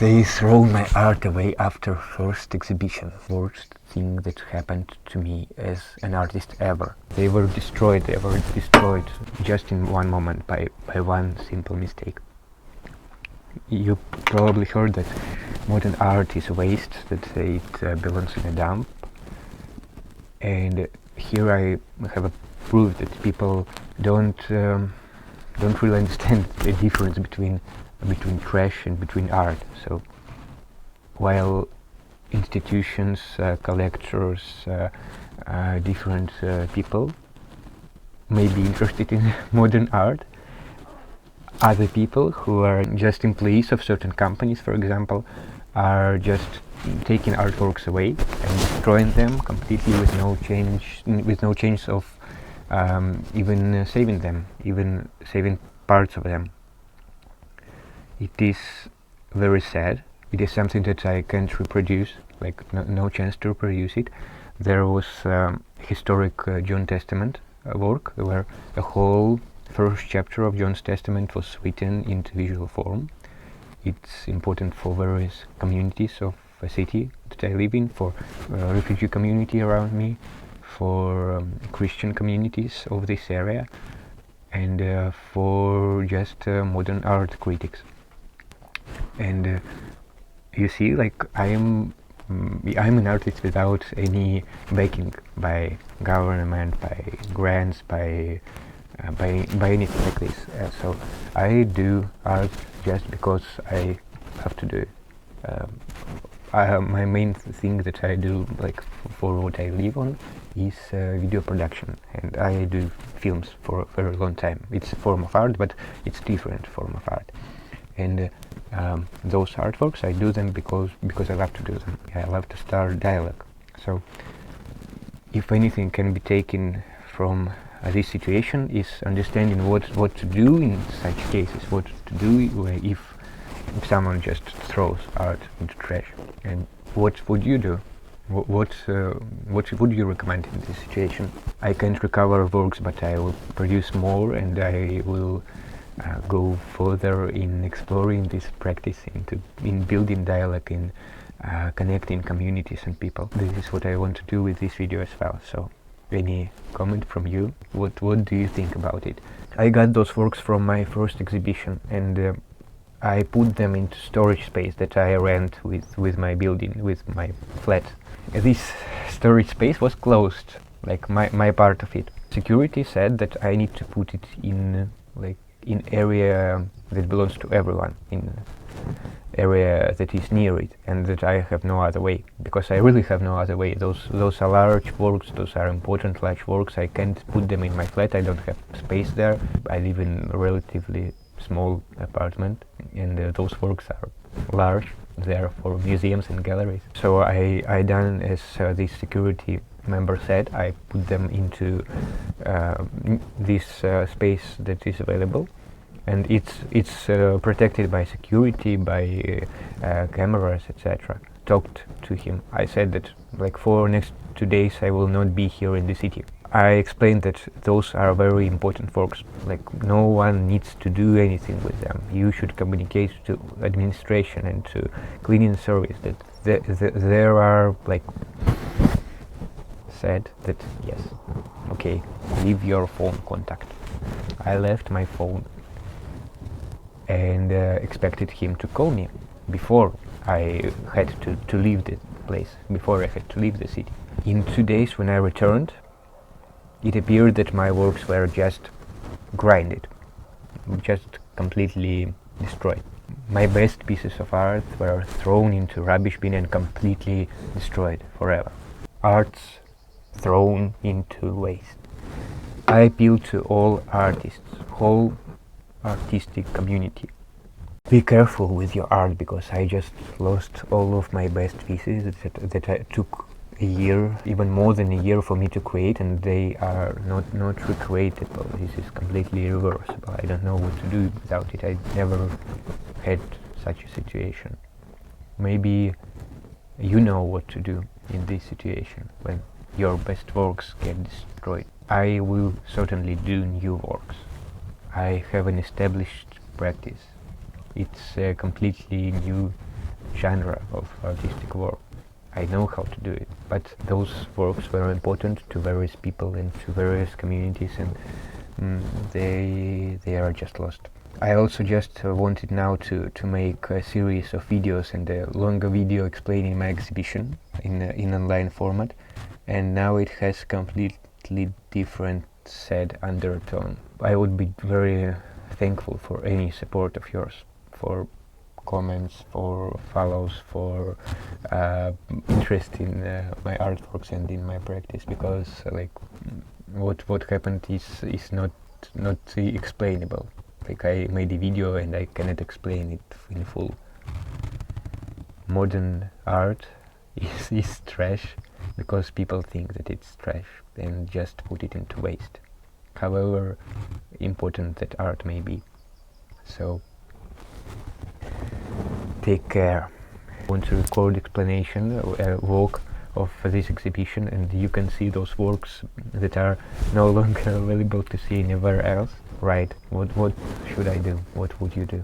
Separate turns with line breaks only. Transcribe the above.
They throw my art away after first exhibition. Worst thing that happened to me as an artist ever. They were destroyed just in one moment by one simple mistake. You probably heard that modern art is waste, that it belongs in a dump. And here I have a proof that people don't really understand the difference between trash and between art. So while institutions, collectors, different people may be interested in modern art, other people who are just employees of certain companies, for example, are just taking artworks away and destroying them completely with no change of even saving them, even saving parts of them. It is very sad. It is something that I can't reproduce, like no chance to reproduce it. There was historic John Testament work where the whole first chapter of John's Testament was written into visual form. It's important for various communities of a city that I live in, for refugee community around me, for Christian communities of this area, and for just modern art critics. And you see, like I'm an artist without any backing by government, by grants, by anything like this. So I do art just because I have to do it. My main thing that I do, like for what I live on, is video production, and I do films for a very long time. It's a form of art, but it's different form of art. And those artworks, I do them because I love to do them. I love to start dialogue. So if anything can be taken from this situation, is understanding what to do in such cases, what to do if someone just throws art into trash, and what would you do? What would you recommend in this situation? I can't recover works, but I will produce more, and I will go further in exploring this practice, in building dialogue, in connecting communities and people. This is what I want to do with this video as well. So any comment from you? What do you think about it? I got those works from my first exhibition, and I put them into storage space that I rent with my building, with my flat. This storage space was closed, like my part of it. Security said that I need to put it in in area that belongs to everyone, in area that is near it, and that I have no other way, because I really have no other way. Those are large works, those are important large works. I can't put them in my flat, I don't have space there. I live in a relatively small apartment, and those works are large. They are for museums and galleries. So I done as this security member said. I put them into this space that is available, and it's protected by security, by cameras, etc. Talked to him. I said that like for next 2 days I will not be here in the city. I explained that those are very important works, like no one needs to do anything with them. You should communicate to administration and to cleaning service that there are like said that yes, okay, leave your phone contact. I left my phone and expected him to call me before I had to leave the place, before I had to leave the city. In 2 days when I returned, it appeared that my works were just grinded, just completely destroyed. My best pieces of art were thrown into rubbish bin and completely destroyed forever. Arts thrown into waste. I appeal to all artists, whole artistic community. Be careful with your art, because I just lost all of my best pieces that I took a year, even more than a year for me to create, and they are not recreatable. This is completely irreversible. I don't know what to do without it. I never had such a situation. Maybe you know what to do in this situation when your best works get destroyed. I will certainly do new works. I have an established practice. It's a completely new genre of artistic work. I know how to do it, but those works were important to various people and to various communities, and they are just lost. I also just wanted now to make a series of videos and a longer video explaining my exhibition in online format, and now it has completely different sad undertone. I would be very thankful for any support of yours, for comments, for follows, for interest in my artworks and in my practice, because like what happened is not explainable. Like, I made a video and I cannot explain it in full. Modern art is trash because people think that it's trash and just put it into waste, however important that art may be. So take care. I want to record explanation, walk of this exhibition, and you can see those works that are no longer available to see anywhere else. Right, what should I do? What would you do?